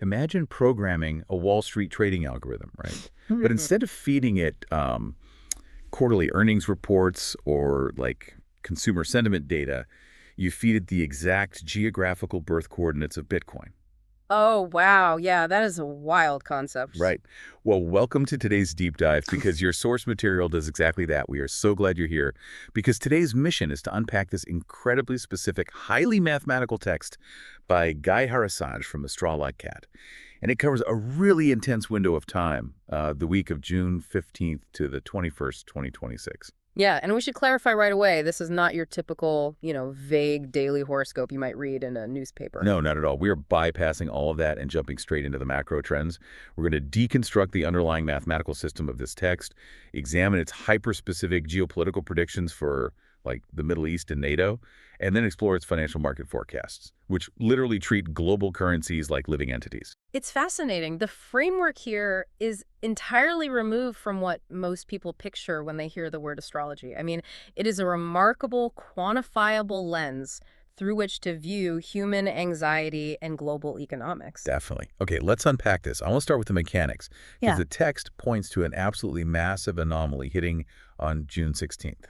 Imagine programming a Wall Street trading algorithm, right? But instead of feeding it quarterly earnings reports or like consumer sentiment data, you feed it the exact geographical birth coordinates of Bitcoin. Oh, wow. Yeah, that is a wild concept. Right. Well, welcome to today's deep dive because your source material does exactly that. We are so glad you're here because today's mission is to unpack this incredibly specific, highly mathematical text by Guy Harasaj from AstrologCat. And it covers a really intense window of time, the week of June 15th to the 21st, 2026. Yeah, and we should clarify right away, this is not your typical, vague daily horoscope you might read in a newspaper. No, not at all. We are bypassing all of that and jumping straight into the macro trends. We're going to deconstruct the underlying mathematical system of this text, examine its hyper-specific geopolitical predictions for, like, the Middle East and NATO, and then explore its financial market forecasts, which literally treat global currencies like living entities. It's fascinating. The framework here is entirely removed from what most people picture when they hear the word astrology. I mean, it is a remarkable, quantifiable lens through which to view human anxiety and global economics. Definitely. Okay, let's unpack this. I want to start with the mechanics, because Yeah. the text points to an absolutely massive anomaly hitting on June 16th.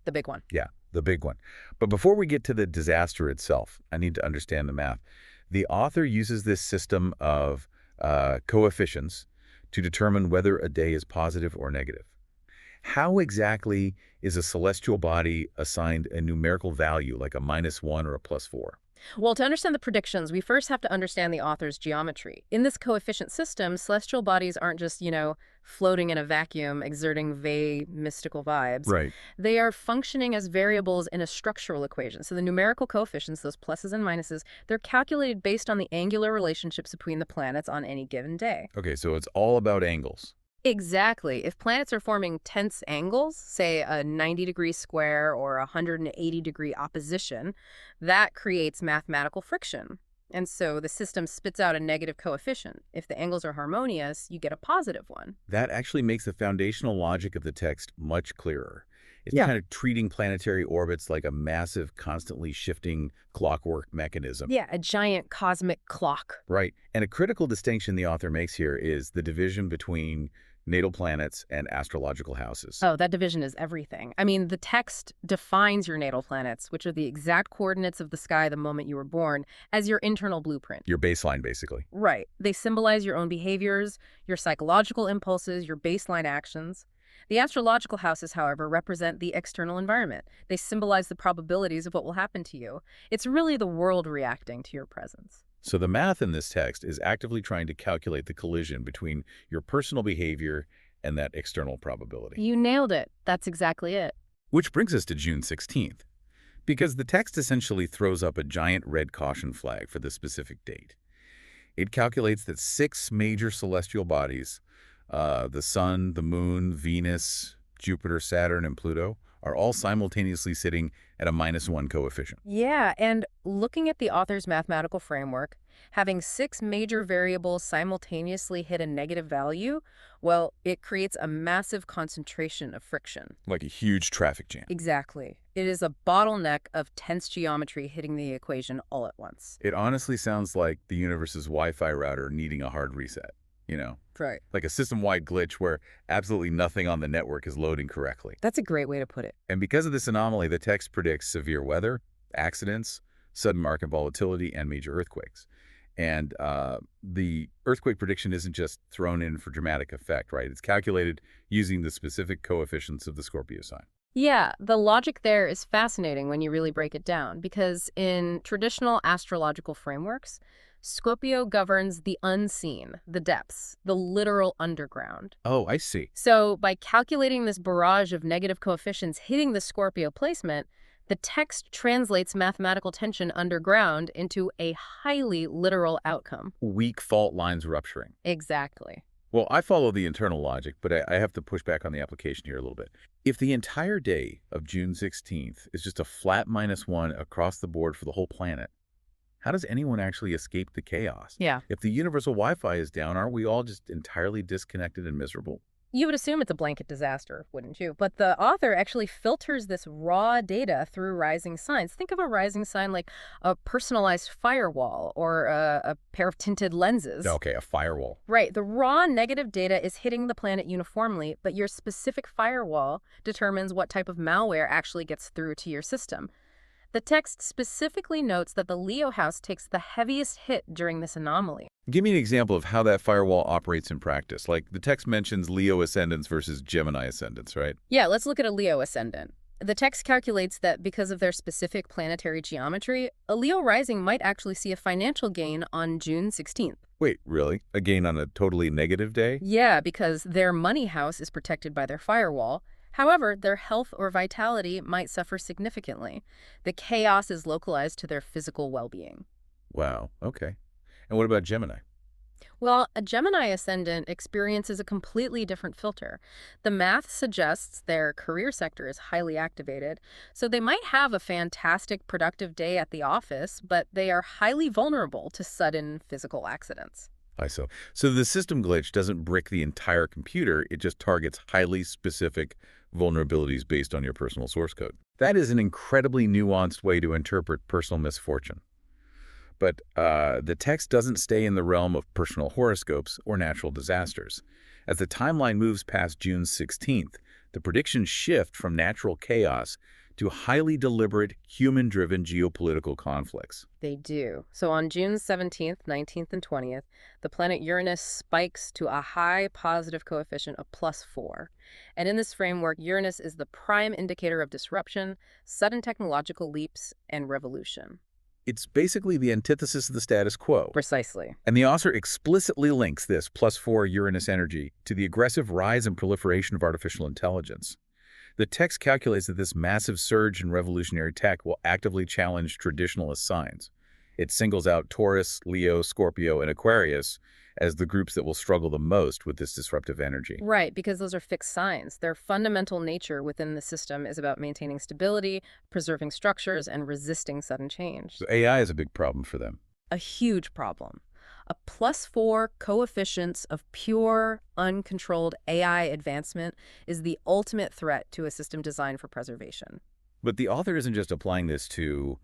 The big one. Yeah, the big one. But before we get to the disaster itself, I need to understand the math. The author uses this system of coefficients to determine whether a day is positive or negative. How exactly is a celestial body assigned a numerical value like a -1 or a +4? Well, to understand the predictions, we first have to understand the author's geometry. In this coefficient system, celestial bodies aren't just, floating in a vacuum, exerting vague, mystical vibes. Right. They are functioning as variables in a structural equation. So the numerical coefficients, those pluses and minuses, they're calculated based on the angular relationships between the planets on any given day. Okay, so it's all about angles. Exactly. If planets are forming tense angles, say a 90-degree square or a 180-degree opposition, that creates mathematical friction. And so the system spits out a negative coefficient. If the angles are harmonious, you get a positive one. That actually makes the foundational logic of the text much clearer. It's Yeah. kind of treating planetary orbits like a massive, constantly shifting clockwork mechanism. Yeah, a giant cosmic clock. Right. And a critical distinction the author makes here is the division between natal planets and astrological houses. Oh, that division is everything. I mean, the text defines your natal planets, which are the exact coordinates of the sky the moment you were born, as your internal blueprint. Your baseline, basically. Right. They symbolize your own behaviors, your psychological impulses, your baseline actions. The astrological houses, however, represent the external environment. They symbolize the probabilities of what will happen to you. It's really the world reacting to your presence. So the math in this text is actively trying to calculate the collision between your personal behavior and that external probability. You nailed it. That's exactly it. Which brings us to June 16th, because the text essentially throws up a giant red caution flag for the specific date. It calculates that 6 major celestial bodies, the Sun, the Moon, Venus, Jupiter, Saturn, and Pluto, are all simultaneously sitting at a -1 coefficient. Yeah, and looking at the author's mathematical framework, having 6 major variables simultaneously hit a negative value, well, it creates a massive concentration of friction. Like a huge traffic jam. Exactly. It is a bottleneck of tense geometry hitting the equation all at once. It honestly sounds like the universe's Wi-Fi router needing a hard reset, Right. like a system-wide glitch where absolutely nothing on the network is loading correctly. That's a great way to put it. And because of this anomaly, the text predicts severe weather, accidents, sudden market volatility, and major earthquakes. And the earthquake prediction isn't just thrown in for dramatic effect, right? It's calculated using the specific coefficients of the Scorpio sign. Yeah, the logic there is fascinating when you really break it down, because in traditional astrological frameworks, Scorpio governs the unseen, the depths, the literal underground. Oh, I see. So by calculating this barrage of negative coefficients hitting the Scorpio placement, the text translates mathematical tension underground into a highly literal outcome. Weak fault lines rupturing. Exactly. Well, I follow the internal logic, but I have to push back on the application here a little bit. If the entire day of June 16th is just a flat -1 across the board for the whole planet, how does anyone actually escape the chaos? Yeah. If the universal Wi-Fi is down, aren't we all just entirely disconnected and miserable? You would assume it's a blanket disaster, wouldn't you? But the author actually filters this raw data through rising signs. Think of a rising sign like a personalized firewall or a pair of tinted lenses. Okay, a firewall. Right. The raw negative data is hitting the planet uniformly, but your specific firewall determines what type of malware actually gets through to your system. The text specifically notes that the Leo house takes the heaviest hit during this anomaly. Give me an example of how that firewall operates in practice. Like the text mentions Leo ascendants versus Gemini ascendants, right? Yeah, let's look at a Leo ascendant. The text calculates that because of their specific planetary geometry, a Leo rising might actually see a financial gain on June 16th. Wait, really? A gain on a totally negative day? Yeah, because their money house is protected by their firewall. However, their health or vitality might suffer significantly. The chaos is localized to their physical well-being. Wow, okay. And what about Gemini? Well, a Gemini ascendant experiences a completely different filter. The math suggests their career sector is highly activated, so they might have a fantastic productive day at the office, but they are highly vulnerable to sudden physical accidents. So the system glitch doesn't brick the entire computer, it just targets highly specific vulnerabilities based on your personal source code. That is an incredibly nuanced way to interpret personal misfortune. But the text doesn't stay in the realm of personal horoscopes or natural disasters. As the timeline moves past June 16th, the predictions shift from natural chaos to highly deliberate, human-driven geopolitical conflicts. They do. So on June 17th, 19th, and 20th, the planet Uranus spikes to a high positive coefficient of +4. And in this framework, Uranus is the prime indicator of disruption, sudden technological leaps, and revolution. It's basically the antithesis of the status quo. Precisely. And the author explicitly links this +4 Uranus energy to the aggressive rise and proliferation of artificial intelligence. The text calculates that this massive surge in revolutionary tech will actively challenge traditionalist signs. It singles out Taurus, Leo, Scorpio, and Aquarius as the groups that will struggle the most with this disruptive energy. Right, because those are fixed signs. Their fundamental nature within the system is about maintaining stability, preserving structures, and resisting sudden change. So AI is a big problem for them. A huge problem. A +4 coefficient of pure, uncontrolled AI advancement is the ultimate threat to a system designed for preservation. But the author isn't just applying this to,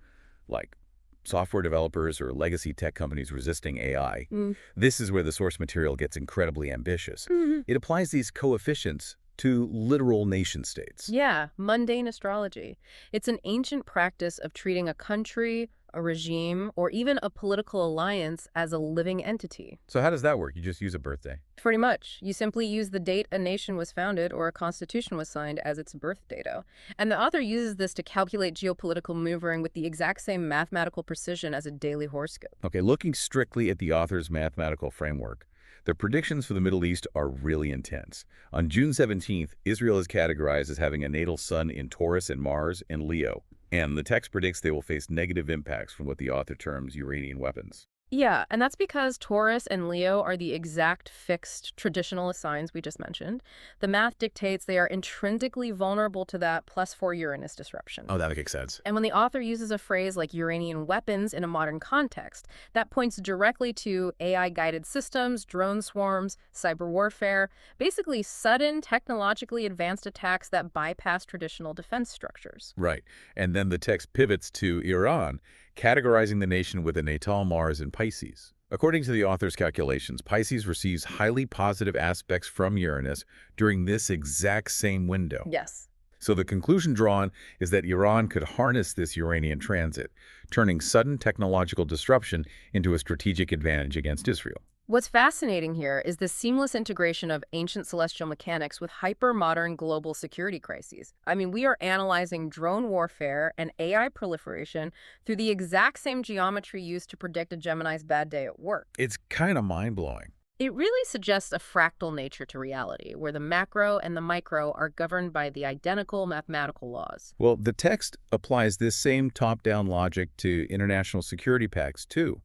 like, software developers or legacy tech companies resisting AI. This is where the source material gets incredibly ambitious. It applies these coefficients to literal nation-states. Yeah, mundane astrology. It's an ancient practice of treating a country, a regime, or even a political alliance as a living entity. So how does that work? You just use a birthday? Pretty much. You simply use the date a nation was founded or a constitution was signed as its birth data. And the author uses this to calculate geopolitical maneuvering with the exact same mathematical precision as a daily horoscope. Okay, looking strictly at the author's mathematical framework, the predictions for the Middle East are really intense. On June 17th, Israel is categorized as having a natal sun in Taurus and Mars in Leo. And the text predicts they will face negative impacts from what the author terms Uranian weapons. Yeah, and that's because Taurus and Leo are the exact fixed traditional signs we just mentioned. The math dictates they are intrinsically vulnerable to that +4 Uranus disruption. Oh, that makes sense. And when the author uses a phrase like Uranian weapons in a modern context, that points directly to AI-guided systems, drone swarms, cyber warfare, basically sudden, technologically advanced attacks that bypass traditional defense structures. Right. And then the text pivots to Iran, categorizing the nation with a natal Mars in Pisces. According to the author's calculations, Pisces receives highly positive aspects from Uranus during this exact same window. Yes. So the conclusion drawn is that Iran could harness this Uranian transit, turning sudden technological disruption into a strategic advantage against Israel. What's fascinating here is the seamless integration of ancient celestial mechanics with hyper-modern global security crises. I mean, we are analyzing drone warfare and AI proliferation through the exact same geometry used to predict a Gemini's bad day at work. It's kind of mind-blowing. It really suggests a fractal nature to reality, where the macro and the micro are governed by the identical mathematical laws. Well, the text applies this same top-down logic to international security pacts, too.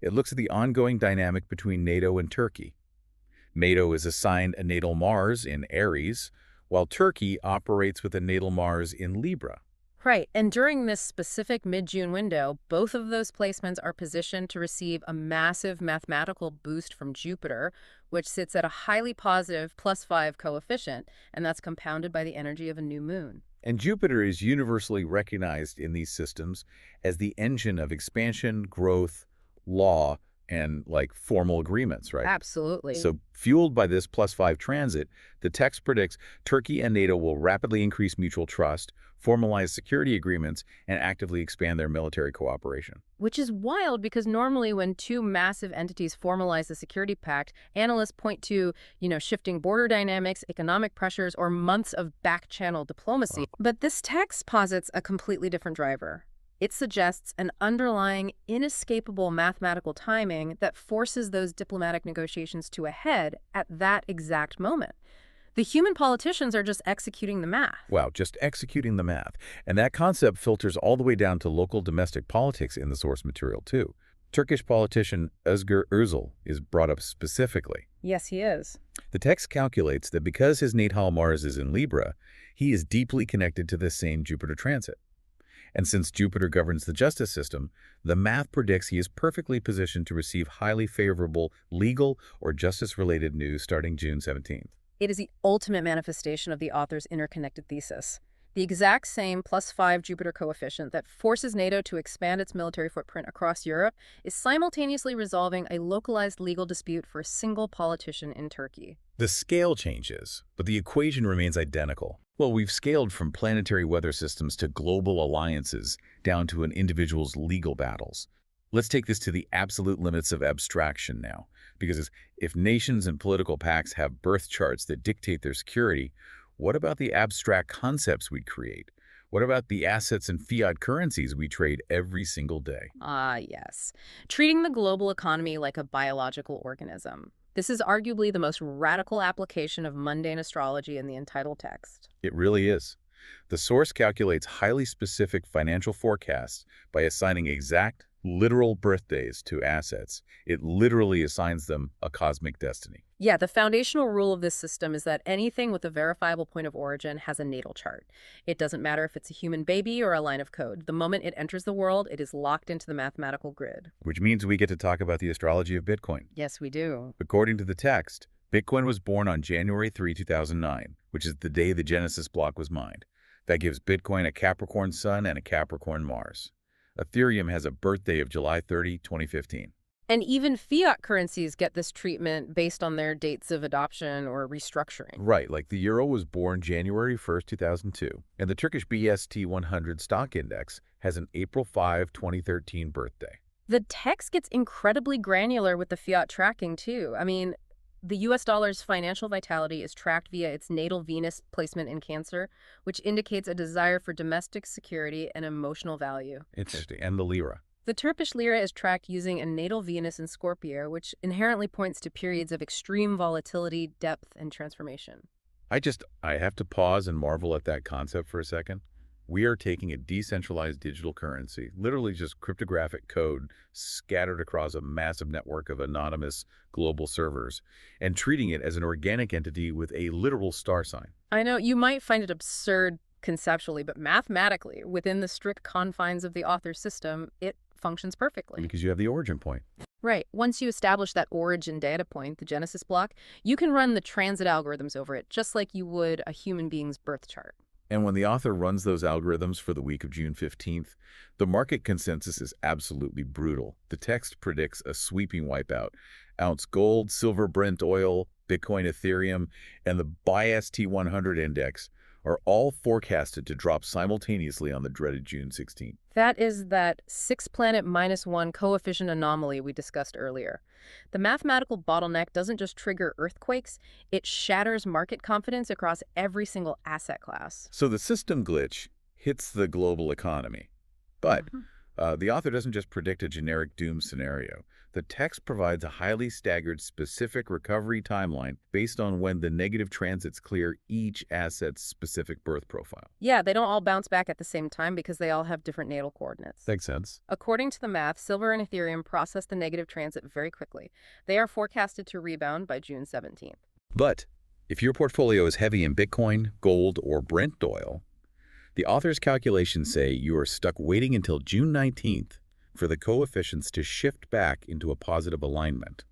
It looks at the ongoing dynamic between NATO and Turkey. NATO is assigned a natal Mars in Aries, while Turkey operates with a natal Mars in Libra. Right, and during this specific mid-June window, both of those placements are positioned to receive a massive mathematical boost from Jupiter, which sits at a highly positive +5 coefficient, and that's compounded by the energy of a new moon. And Jupiter is universally recognized in these systems as the engine of expansion, growth, law, and like formal agreements, right? Absolutely. So, fueled by this +5 transit, the text predicts Turkey and NATO will rapidly increase mutual trust, formalize security agreements, and actively expand their military cooperation. Which is wild because normally when two massive entities formalize the security pact, analysts point to, shifting border dynamics, economic pressures, or months of back-channel diplomacy. Wow. But this text posits a completely different driver. It suggests an underlying, inescapable mathematical timing that forces those diplomatic negotiations to a head at that exact moment. The human politicians are just executing the math. Wow, just executing the math. And that concept filters all the way down to local domestic politics in the source material, too. Turkish politician Özgür Özel is brought up specifically. Yes, he is. The text calculates that because his natal Mars is in Libra, he is deeply connected to this same Jupiter transit. And since Jupiter governs the justice system, the math predicts he is perfectly positioned to receive highly favorable legal or justice-related news starting June 17th. It is the ultimate manifestation of the author's interconnected thesis. The exact same +5 Jupiter coefficient that forces NATO to expand its military footprint across Europe is simultaneously resolving a localized legal dispute for a single politician in Turkey. The scale changes, but the equation remains identical. Well, we've scaled from planetary weather systems to global alliances down to an individual's legal battles. Let's take this to the absolute limits of abstraction now, because if nations and political pacts have birth charts that dictate their security, what about the abstract concepts we create? What about the assets and fiat currencies we trade every single day? Ah, yes. Treating the global economy like a biological organism. This is arguably the most radical application of mundane astrology in the entitled text. It really is. The source calculates highly specific financial forecasts by assigning exact, literal birthdays to assets. It literally assigns them a cosmic destiny. Yeah, the foundational rule of this system is that anything with a verifiable point of origin has a natal chart. It doesn't matter if it's a human baby or a line of code. The moment it enters the world, it is locked into the mathematical grid. Which means we get to talk about the astrology of Bitcoin. Yes, we do. According to the text, Bitcoin was born on January 3, 2009, which is the day the Genesis block was mined. That gives Bitcoin a Capricorn Sun and a Capricorn Mars. Ethereum has a birthday of July 30, 2015. And even fiat currencies get this treatment based on their dates of adoption or restructuring. Right, like the euro was born January 1st, 2002, and the Turkish BST 100 stock index has an April 5, 2013 birthday. The text gets incredibly granular with the fiat tracking, too. I mean, the US dollar's financial vitality is tracked via its natal Venus placement in Cancer, which indicates a desire for domestic security and emotional value. Interesting. And the lira. The Turkish lira is tracked using a natal Venus in Scorpio, which inherently points to periods of extreme volatility, depth, and transformation. I have to pause and marvel at that concept for a second. We are taking a decentralized digital currency, literally just cryptographic code scattered across a massive network of anonymous global servers, and treating it as an organic entity with a literal star sign. I know you might find it absurd conceptually, but mathematically, within the strict confines of the author's system, it functions perfectly. Because you have the origin point. Right. Once you establish that origin data point, the Genesis block, you can run the transit algorithms over it, just like you would a human being's birth chart. And when the author runs those algorithms for the week of June 15th, the market consensus is absolutely brutal. The text predicts a sweeping wipeout. Ounce gold, silver Brent oil, Bitcoin, Ethereum, and the BIST 100 index are all forecasted to drop simultaneously on the dreaded June 16th. That is that 6-planet -1 coefficient anomaly we discussed earlier. The mathematical bottleneck doesn't just trigger earthquakes, it shatters market confidence across every single asset class. So the system glitch hits the global economy. But the author doesn't just predict a generic doom scenario. The text provides a highly staggered, specific recovery timeline based on when the negative transits clear each asset's specific birth profile. Yeah, they don't all bounce back at the same time because they all have different natal coordinates. Makes sense. According to the math, silver and Ethereum process the negative transit very quickly. They are forecasted to rebound by June 17th. But if your portfolio is heavy in Bitcoin, gold, or Brent oil, The author's calculations say you are stuck waiting until June 19th for the coefficients to shift back into a positive alignment.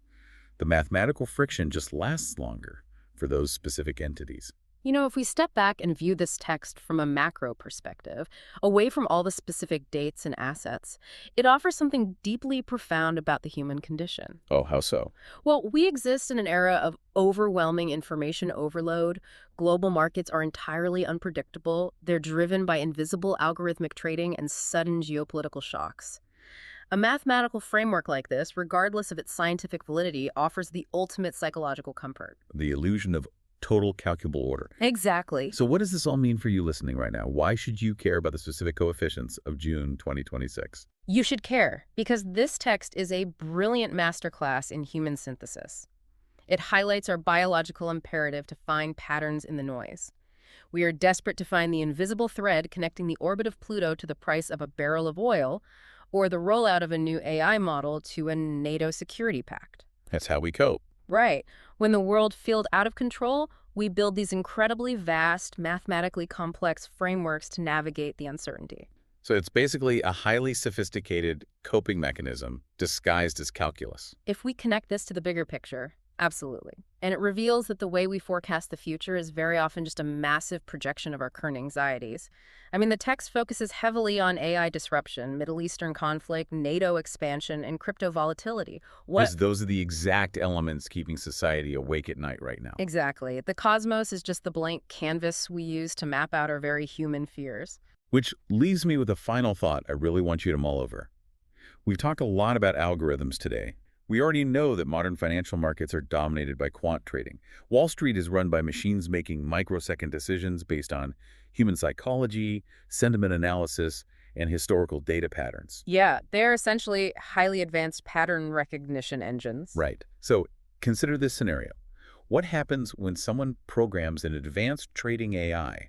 The mathematical friction just lasts longer for those specific entities. If we step back and view this text from a macro perspective, away from all the specific dates and assets, it offers something deeply profound about the human condition. Oh, how so? Well, we exist in an era of overwhelming information overload. Global markets are entirely unpredictable. They're driven by invisible algorithmic trading and sudden geopolitical shocks. A mathematical framework like this, regardless of its scientific validity, offers the ultimate psychological comfort. The illusion of total calculable order. Exactly. So what does this all mean for you listening right now? Why should you care about the specific coefficients of June 2026? You should care, because this text is a brilliant masterclass in human synthesis. It highlights our biological imperative to find patterns in the noise. We are desperate to find the invisible thread connecting the orbit of Pluto to the price of a barrel of oil, or the rollout of a new AI model to a NATO security pact. That's how we cope. Right. When the world feels out of control, we build these incredibly vast, mathematically complex frameworks to navigate the uncertainty. So it's basically a highly sophisticated coping mechanism disguised as calculus. If we connect this to the bigger picture, absolutely. And it reveals that the way we forecast the future is very often just a massive projection of our current anxieties. The text focuses heavily on AI disruption, Middle Eastern conflict, NATO expansion, and crypto volatility. Because those are the exact elements keeping society awake at night right now. Exactly. The cosmos is just the blank canvas we use to map out our very human fears. Which leaves me with a final thought I really want you to mull over. We've talked a lot about algorithms today. We already know that modern financial markets are dominated by quant trading. Wall Street is run by machines making microsecond decisions based on human psychology, sentiment analysis, and historical data patterns. Yeah, they're essentially highly advanced pattern recognition engines. Right. So consider this scenario. What happens when someone programs an advanced trading AI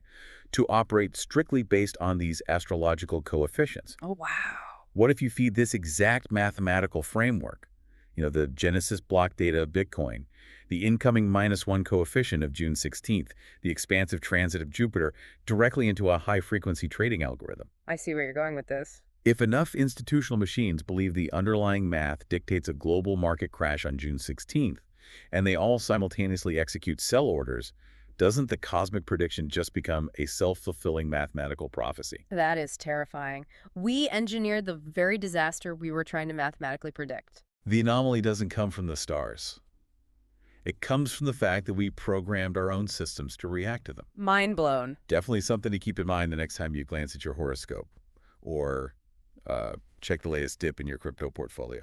to operate strictly based on these astrological coefficients? Oh, wow. What if you feed this exact mathematical framework, the Genesis block data of Bitcoin, the incoming -1 coefficient of June 16th, the expansive transit of Jupiter, directly into a high-frequency trading algorithm? I see where you're going with this. If enough institutional machines believe the underlying math dictates a global market crash on June 16th, and they all simultaneously execute sell orders, doesn't the cosmic prediction just become a self-fulfilling mathematical prophecy? That is terrifying. We engineered the very disaster we were trying to mathematically predict. The anomaly doesn't come from the stars. It comes from the fact that we programmed our own systems to react to them. Mind blown. Definitely something to keep in mind the next time you glance at your horoscope or check the latest dip in your crypto portfolio.